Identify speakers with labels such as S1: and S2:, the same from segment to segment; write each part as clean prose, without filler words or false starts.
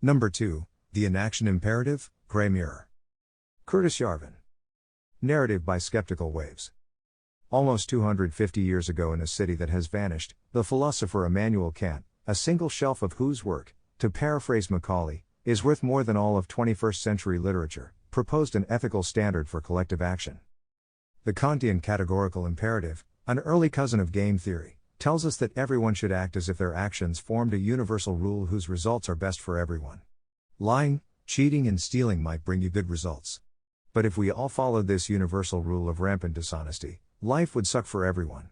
S1: Number 2, The Inaction Imperative, Gray Mirror. Curtis Yarvin. Narrative by Skeptical Waves. Almost 250 years ago in a city that has vanished, the philosopher Immanuel Kant, a single shelf of whose work, to paraphrase Macaulay, is worth more than all of 21st century literature, proposed an ethical standard for collective action. The Kantian categorical imperative, an early cousin of game theory, tells us that everyone should act as if their actions formed a universal rule whose results are best for everyone. Lying, cheating, and stealing might bring you good results. But if we all followed this universal rule of rampant dishonesty, life would suck for everyone.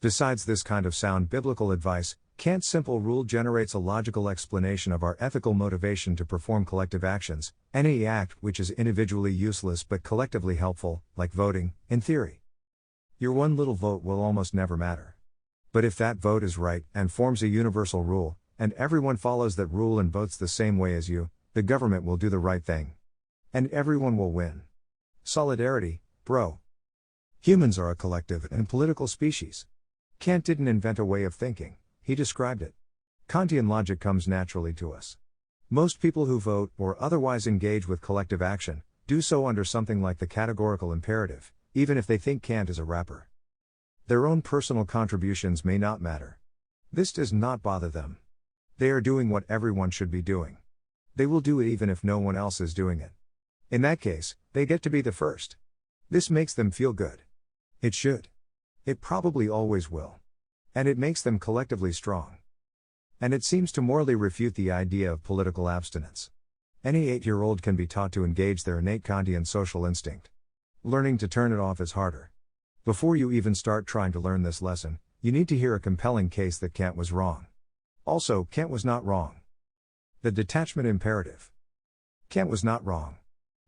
S1: Besides this kind of sound biblical advice, Kant's simple rule generates a logical explanation of our ethical motivation to perform collective actions, any act which is individually useless but collectively helpful, like voting, in theory. Your one little vote will almost never matter. But if that vote is right and forms a universal rule, and everyone follows that rule and votes the same way as you, the government will do the right thing. And everyone will win. Solidarity, bro. Humans are a collective and political species. Kant didn't invent a way of thinking, he described it. Kantian logic comes naturally to us. Most people who vote or otherwise engage with collective action do so under something like the categorical imperative, even if they think Kant is a rapper. Their own personal contributions may not matter. This does not bother them. They are doing what everyone should be doing. They will do it even if no one else is doing it. In that case, they get to be the first. This makes them feel good. It should. It probably always will. And it makes them collectively strong. And it seems to morally refute the idea of political abstinence. Any 8-year-old can be taught to engage their innate Kantian social instinct. Learning to turn it off is harder. Before you even start trying to learn this lesson, you need to hear a compelling case that Kant was wrong. Also, Kant was not wrong. The detachment imperative. Kant was not wrong.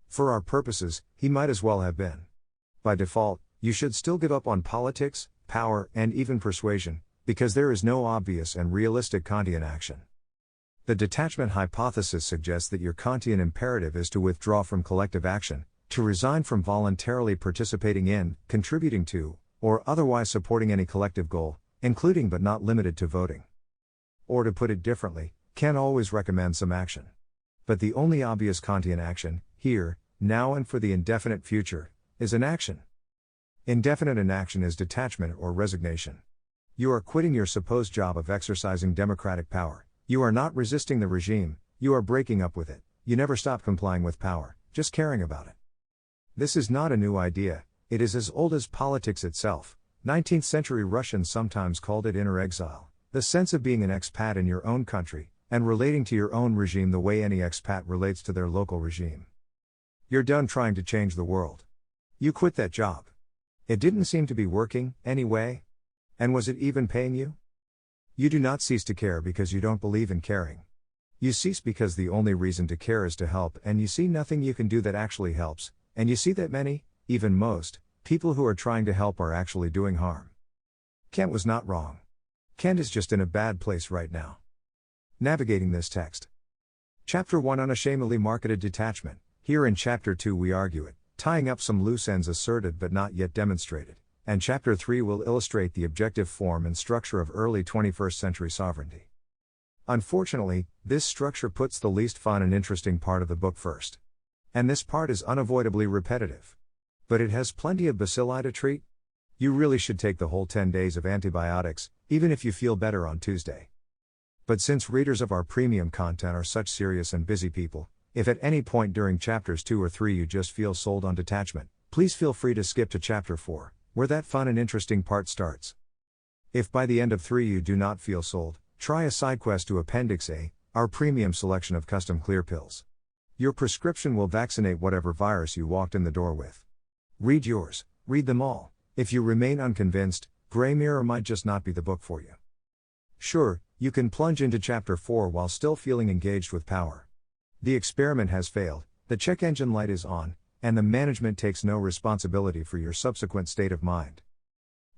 S1: For our purposes, he might as well have been. By default, you should still give up on politics, power, and even persuasion, because there is no obvious and realistic Kantian action. The detachment hypothesis suggests that your Kantian imperative is to withdraw from collective action, to resign from voluntarily participating in, contributing to, or otherwise supporting any collective goal, including but not limited to voting. Or to put it differently, Kant always recommends some action. But the only obvious Kantian action, here, now and for the indefinite future, is inaction. Indefinite inaction is detachment or resignation. You are quitting your supposed job of exercising democratic power. You are not resisting the regime, you are breaking up with it. You never stop complying with power, just caring about it. This is not a new idea, it is as old as politics itself. 19th century Russians sometimes called it inner exile, the sense of being an expat in your own country, and relating to your own regime the way any expat relates to their local regime. You're done trying to change the world. You quit that job. It didn't seem to be working, anyway. And was it even paying you? You do not cease to care because you don't believe in caring. You cease because the only reason to care is to help, and you see nothing you can do that actually helps, and you see that many, even most, people who are trying to help are actually doing harm. Kant was not wrong. Kant is just in a bad place right now. Navigating this text. Chapter 1 Unashamedly Marketed Detachment. Here in Chapter 2 we argue it, tying up some loose ends asserted but not yet demonstrated, and Chapter 3 will illustrate the objective form and structure of early 21st century sovereignty. Unfortunately, this structure puts the least fun and interesting part of the book first. And this part is unavoidably repetitive. But it has plenty of bacilli to treat. You really should take the whole 10 days of antibiotics, even if you feel better on Tuesday. But since readers of our premium content are such serious and busy people, if at any point during chapters 2 or 3 you just feel sold on detachment, please feel free to skip to chapter 4, where that fun and interesting part starts. If by the end of 3 you do not feel sold, try a side quest to Appendix A, our premium selection of custom clear pills. Your prescription will vaccinate whatever virus you walked in the door with. Read yours, read them all. If you remain unconvinced, Gray Mirror might just not be the book for you. Sure, you can plunge into chapter 4 while still feeling engaged with power. The experiment has failed, the check engine light is on, and the management takes no responsibility for your subsequent state of mind.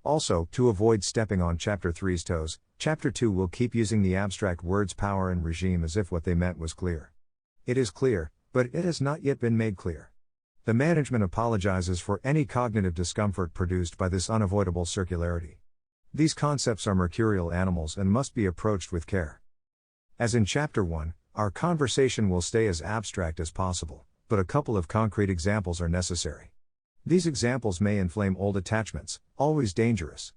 S1: Also, to avoid stepping on chapter 3's toes, chapter 2 will keep using the abstract words power and regime as if what they meant was clear. It is clear, but it has not yet been made clear. The management apologizes for any cognitive discomfort produced by this unavoidable circularity. These concepts are mercurial animals and must be approached with care. As in chapter 1, Our conversation will stay as abstract as possible, but a couple of concrete examples are necessary. These examples may inflame old attachments, always dangerous.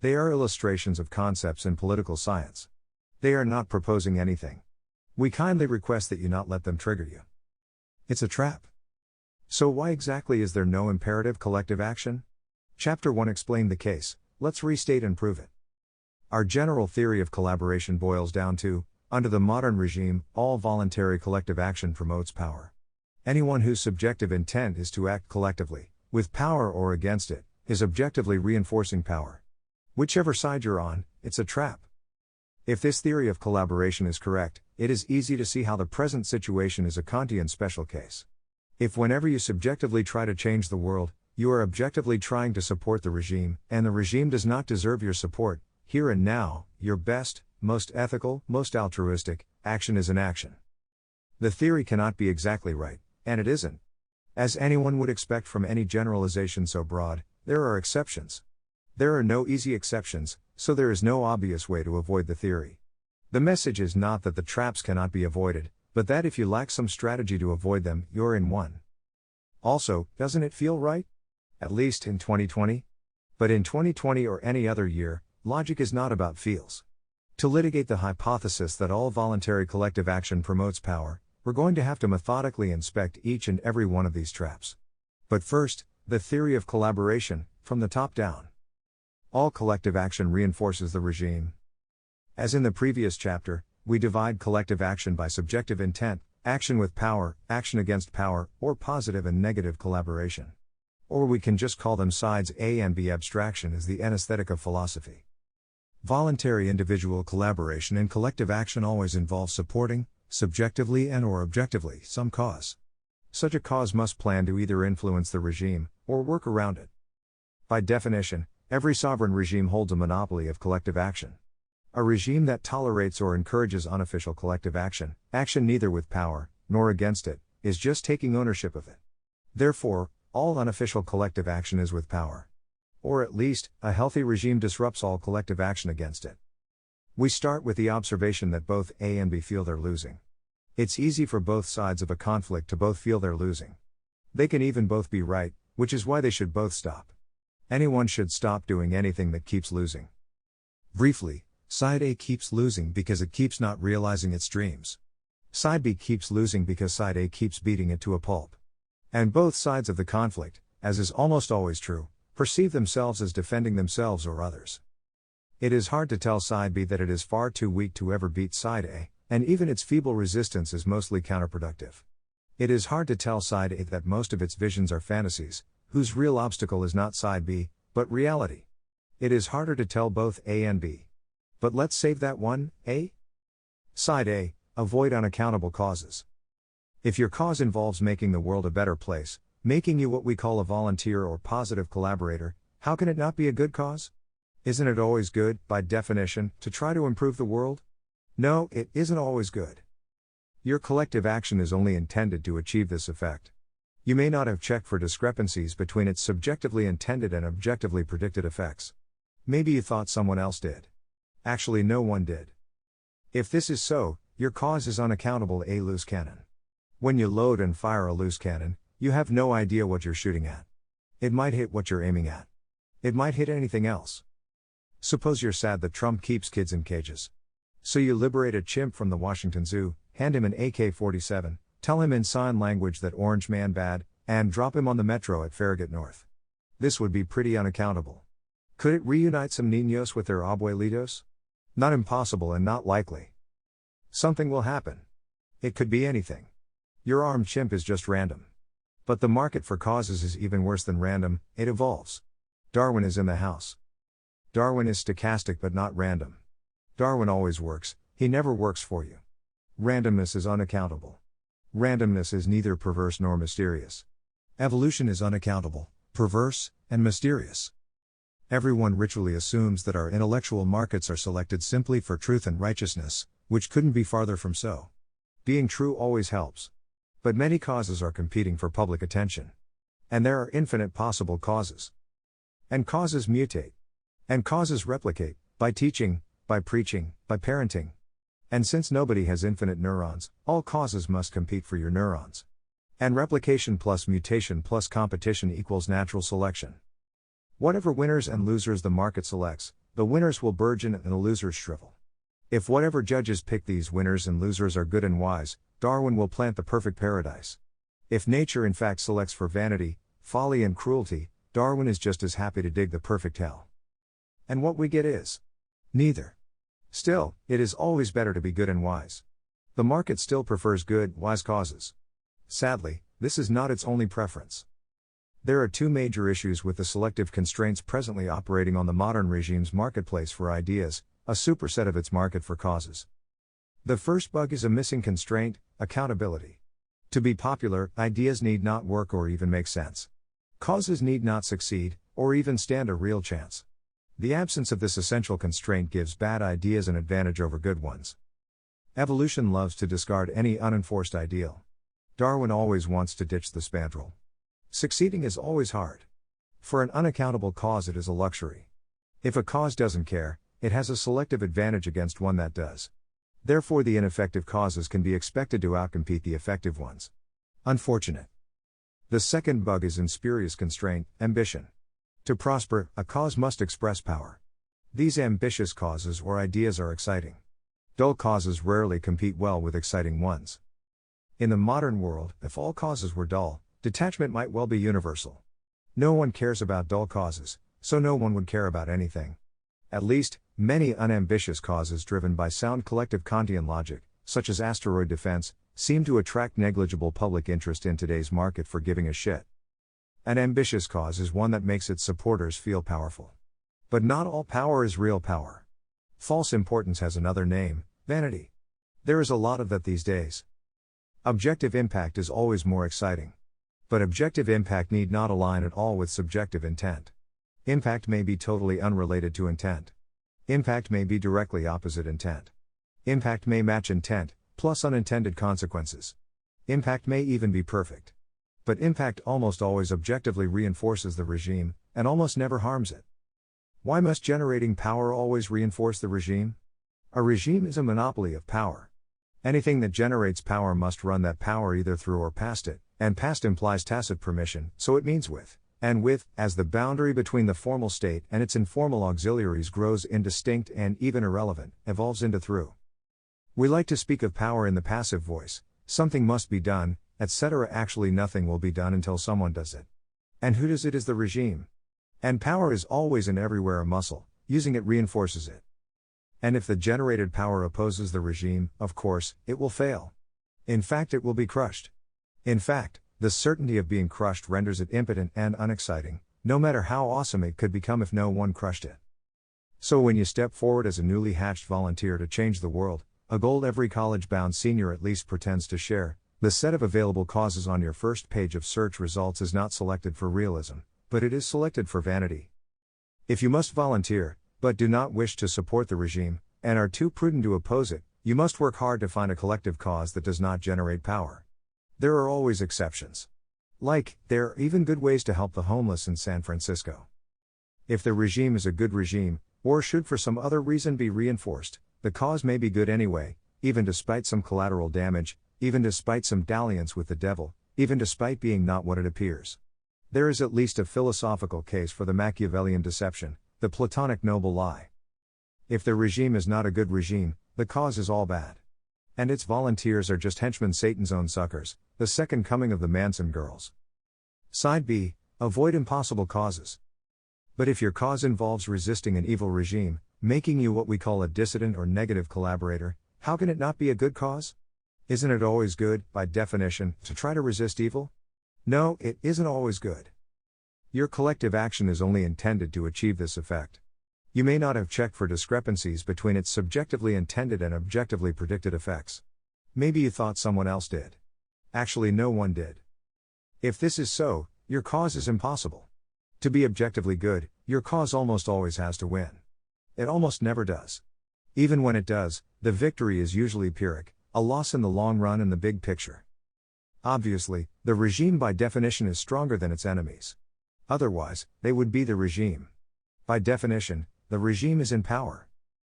S1: They are illustrations of concepts in political science. They are not proposing anything. We kindly request that you not let them trigger you. It's a trap. So why exactly is there no imperative collective action? Chapter 1 explained the case, let's restate and prove it. Our general theory of collaboration boils down to, under the modern regime, all voluntary collective action promotes power. Anyone whose subjective intent is to act collectively, with power or against it, is objectively reinforcing power. Whichever side you're on, it's a trap. If this theory of collaboration is correct, it is easy to see how the present situation is a Kantian special case. If whenever you subjectively try to change the world, you are objectively trying to support the regime, and the regime does not deserve your support, here and now, your best, most ethical, most altruistic action is inaction. The theory cannot be exactly right, and it isn't. As anyone would expect from any generalization so broad, there are exceptions. There are no easy exceptions, so there is no obvious way to avoid the theory. The message is not that the traps cannot be avoided, but that if you lack some strategy to avoid them, you're in one. Also, doesn't it feel right? At least in 2020? But in 2020 or any other year, logic is not about feels. To litigate the hypothesis that all voluntary collective action promotes power, we're going to have to methodically inspect each and every one of these traps. But first, the theory of collaboration, from the top down. All collective action reinforces the regime. As in the previous chapter, we divide collective action by subjective intent, action with power, action against power, or positive and negative collaboration. Or we can just call them sides A and B. Abstraction is the anesthetic of philosophy. Voluntary individual collaboration and collective action always involve supporting, subjectively and or objectively, some cause. Such a cause must plan to either influence the regime, or work around it. By definition, every sovereign regime holds a monopoly of collective action. A regime that tolerates or encourages unofficial collective action, action neither with power, nor against it, is just taking ownership of it. Therefore, all unofficial collective action is with power. Or at least, a healthy regime disrupts all collective action against it. We start with the observation that both A and B feel they're losing. It's easy for both sides of a conflict to both feel they're losing. They can even both be right, which is why they should both stop. Anyone should stop doing anything that keeps losing. Briefly, side A keeps losing because it keeps not realizing its dreams. Side B keeps losing because side A keeps beating it to a pulp. And both sides of the conflict, as is almost always true, perceive themselves as defending themselves or others. It is hard to tell side B that it is far too weak to ever beat side A, and even its feeble resistance is mostly counterproductive. It is hard to tell side A that most of its visions are fantasies, whose real obstacle is not side B, but reality. It is harder to tell both A and B. But let's save that one, A. Side A, avoid unaccountable causes. If your cause involves making the world a better place, making you what we call a volunteer or positive collaborator, how can it not be a good cause? Isn't it always good, by definition, to try to improve the world? No, it isn't always good. Your collective action is only intended to achieve this effect. You may not have checked for discrepancies between its subjectively intended and objectively predicted effects. Maybe you thought someone else did. Actually, no one did. If this is so, your cause is unaccountable. A loose cannon. When you load and fire a loose cannon, you have no idea what you're shooting at. It might hit what you're aiming at. It might hit anything else. Suppose you're sad that Trump keeps kids in cages. So you liberate a chimp from the Washington Zoo, hand him an AK-47, tell him in sign language that Orange Man bad, and drop him on the metro at Farragut North. This would be pretty unaccountable. Could it reunite some niños with their abuelitos? Not impossible and not likely. Something will happen. It could be anything. Your armed chimp is just random. But the market for causes is even worse than random, it evolves. Darwin is in the house. Darwin is stochastic but not random. Darwin always works, he never works for you. Randomness is unaccountable. Randomness is neither perverse nor mysterious. Evolution is unaccountable, perverse, and mysterious. Everyone ritually assumes that our intellectual markets are selected simply for truth and righteousness, which couldn't be farther from so. Being true always helps. But many causes are competing for public attention. And there are infinite possible causes. And causes mutate. And causes replicate, by teaching, by preaching, by parenting. And since nobody has infinite neurons, all causes must compete for your neurons. And replication plus mutation plus competition equals natural selection. Whatever winners and losers the market selects, the winners will burgeon and the losers shrivel. If whatever judges pick these winners and losers are good and wise, Darwin will plant the perfect paradise. If nature in fact selects for vanity, folly and cruelty, Darwin is just as happy to dig the perfect hell. And what we get is neither. Still, it is always better to be good and wise. The market still prefers good, wise causes. Sadly, this is not its only preference. There are two major issues with the selective constraints presently operating on the modern regime's marketplace for ideas, a superset of its market for causes. The first bug is a missing constraint, accountability. To be popular, ideas need not work or even make sense. Causes need not succeed, or even stand a real chance. The absence of this essential constraint gives bad ideas an advantage over good ones. Evolution loves to discard any unenforced ideal. Darwin always wants to ditch the spandrel. Succeeding is always hard. For an unaccountable cause it is a luxury. If a cause doesn't care, it has a selective advantage against one that does. Therefore the ineffective causes can be expected to outcompete the effective ones. Unfortunate. The second bug is in spurious constraint, ambition. To prosper, a cause must express power. These ambitious causes or ideas are exciting. Dull causes rarely compete well with exciting ones. In the modern world, if all causes were dull, detachment might well be universal. No one cares about dull causes, so no one would care about anything. At least, many unambitious causes driven by sound collective Kantian logic, such as asteroid defense, seem to attract negligible public interest in today's market for giving a shit. An ambitious cause is one that makes its supporters feel powerful. But not all power is real power. False importance has another name, vanity. There is a lot of that these days. Objective impact is always more exciting. But objective impact need not align at all with subjective intent. Impact may be totally unrelated to intent. Impact may be directly opposite intent. Impact may match intent, plus unintended consequences. Impact may even be perfect. But impact almost always objectively reinforces the regime, and almost never harms it. Why must generating power always reinforce the regime? A regime is a monopoly of power. Anything that generates power must run that power either through or past it, and past implies tacit permission, so it means with, and with, as the boundary between the formal state and its informal auxiliaries grows indistinct and even irrelevant, evolves into through. We like to speak of power in the passive voice, something must be done, etc. Actually nothing will be done until someone does it. And who does it is the regime. And power is always and everywhere a muscle, using it reinforces it. And if the generated power opposes the regime, of course, it will fail. In fact, it will be crushed. In fact, the certainty of being crushed renders it impotent and unexciting, no matter how awesome it could become if no one crushed it. So when you step forward as a newly hatched volunteer to change the world, a goal every college-bound senior at least pretends to share, the set of available causes on your first page of search results is not selected for realism, but it is selected for vanity. If you must volunteer, but do not wish to support the regime, and are too prudent to oppose it, you must work hard to find a collective cause that does not generate power. There are always exceptions. Like, there are even good ways to help the homeless in San Francisco. If the regime is a good regime, or should for some other reason be reinforced, the cause may be good anyway, even despite some collateral damage, even despite some dalliance with the devil, even despite being not what it appears. There is at least a philosophical case for the Machiavellian deception, the Platonic noble lie. If the regime is not a good regime, the cause is all bad. And its volunteers are just henchmen, Satan's own suckers, the second coming of the Manson girls. Side B, avoid impossible causes. But if your cause involves resisting an evil regime, making you what we call a dissident or negative collaborator, how can it not be a good cause? Isn't it always good, by definition, to try to resist evil? No, it isn't always good. Your collective action is only intended to achieve this effect. You may not have checked for discrepancies between its subjectively intended and objectively predicted effects. Maybe you thought someone else did. Actually, no one did. If this is so, your cause is impossible. To be objectively good, your cause almost always has to win. It almost never does. Even when it does, the victory is usually Pyrrhic, a loss in the long run in the big picture. Obviously, the regime by definition is stronger than its enemies. Otherwise, they would be the regime. By definition, the regime is in power.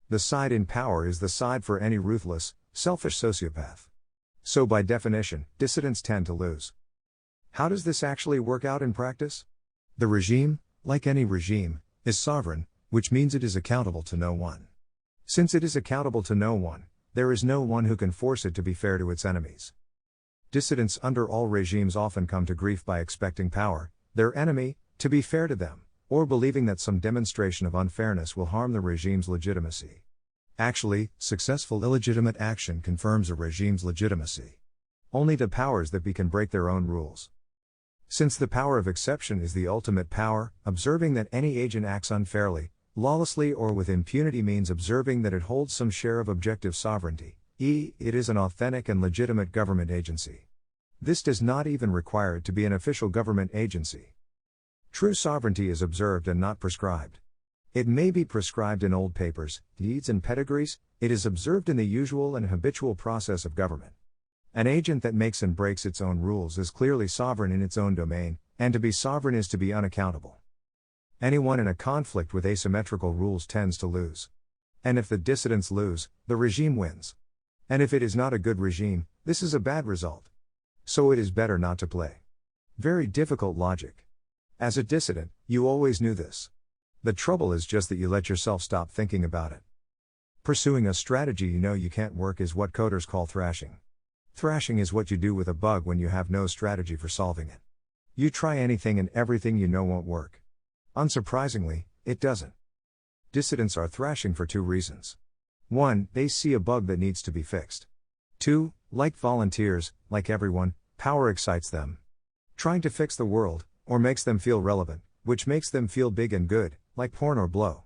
S1: The side in power is the side for any ruthless, selfish sociopath. So by definition, dissidents tend to lose. How does this actually work out in practice? The regime, like any regime, is sovereign, which means it is accountable to no one. Since it is accountable to no one, there is no one who can force it to be fair to its enemies. Dissidents under all regimes often come to grief by expecting power, their enemy, to be fair to them, or believing that some demonstration of unfairness will harm the regime's legitimacy. Actually, successful illegitimate action confirms a regime's legitimacy. Only the powers that be can break their own rules. Since the power of exception is the ultimate power, observing that any agent acts unfairly, lawlessly or with impunity means observing that it holds some share of objective sovereignty, it is an authentic and legitimate government agency. This does not even require it to be an official government agency. True sovereignty is observed and not prescribed. It may be prescribed in old papers, deeds and pedigrees, it is observed in the usual and habitual process of government. An agent that makes and breaks its own rules is clearly sovereign in its own domain, and to be sovereign is to be unaccountable. Anyone in a conflict with asymmetrical rules tends to lose. And if the dissidents lose, the regime wins. And if it is not a good regime, this is a bad result. So it is better not to play. Very difficult logic. As a dissident, you always knew this. The trouble is just that you let yourself stop thinking about it. Pursuing a strategy you know you can't work is what coders call thrashing. Thrashing is what you do with a bug when you have no strategy for solving it. You try anything and everything you know won't work. Unsurprisingly, it doesn't. Dissidents are thrashing for two reasons. 1. They see a bug that needs to be fixed. 2. Like volunteers, like everyone, power excites them. Trying to fix the world, or makes them feel relevant, which makes them feel big and good, like porn or blow.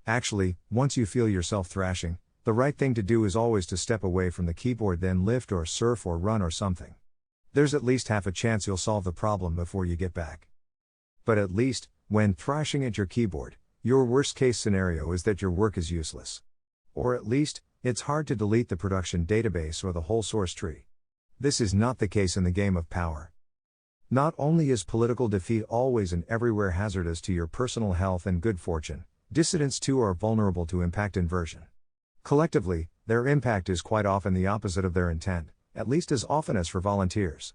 S1: Actually, once you feel yourself thrashing, the right thing to do is always to step away from the keyboard, then lift or surf or run or something. There's at least half a chance you'll solve the problem before you get back. But at least, when thrashing at your keyboard, your worst case scenario is that your work is useless. Or at least, it's hard to delete the production database or the whole source tree. This is not the case in the game of power. Not only is political defeat always and everywhere hazardous to your personal health and good fortune, dissidents too are vulnerable to impact inversion. Collectively, their impact is quite often the opposite of their intent, at least as often as for volunteers.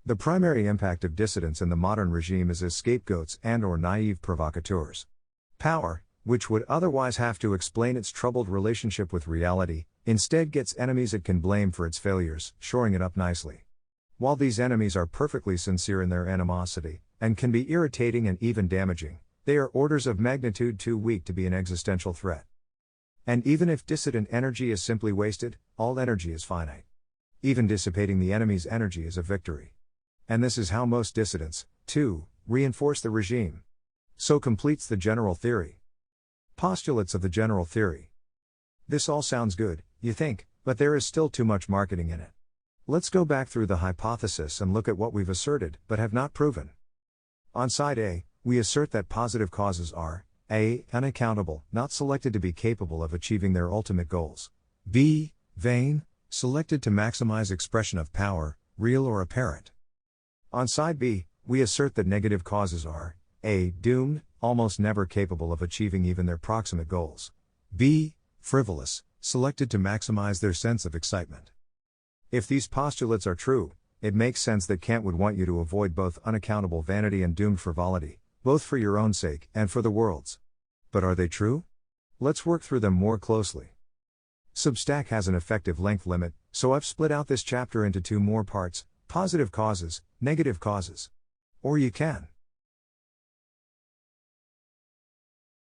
S1: The primary impact of dissidents in the modern regime is as scapegoats and/or naive provocateurs. Power, which would otherwise have to explain its troubled relationship with reality, instead gets enemies it can blame for its failures, shoring it up nicely. While these enemies are perfectly sincere in their animosity, and can be irritating and even damaging, they are orders of magnitude too weak to be an existential threat. And even if dissident energy is simply wasted, all energy is finite. Even dissipating the enemy's energy is a victory. And this is how most dissidents, too, reinforce the regime. So completes the general theory. Postulates of the general theory. This all sounds good, you think, but there is still too much marketing in it. Let's go back through the hypothesis and look at what we've asserted, but have not proven. On side A, we assert that positive causes are A. Unaccountable, not selected to be capable of achieving their ultimate goals. B. Vain, selected to maximize expression of power, real or apparent. On side B, we assert that negative causes are A. Doomed, almost never capable of achieving even their proximate goals. B. Frivolous, selected to maximize their sense of excitement. If these postulates are true, it makes sense that Kant would want you to avoid both unaccountable vanity and doomed frivolity, both for your own sake and for the world's. But are they true? Let's work through them more closely. Substack has an effective length limit, so I've split out this chapter into two more parts: positive causes, negative causes. Or you can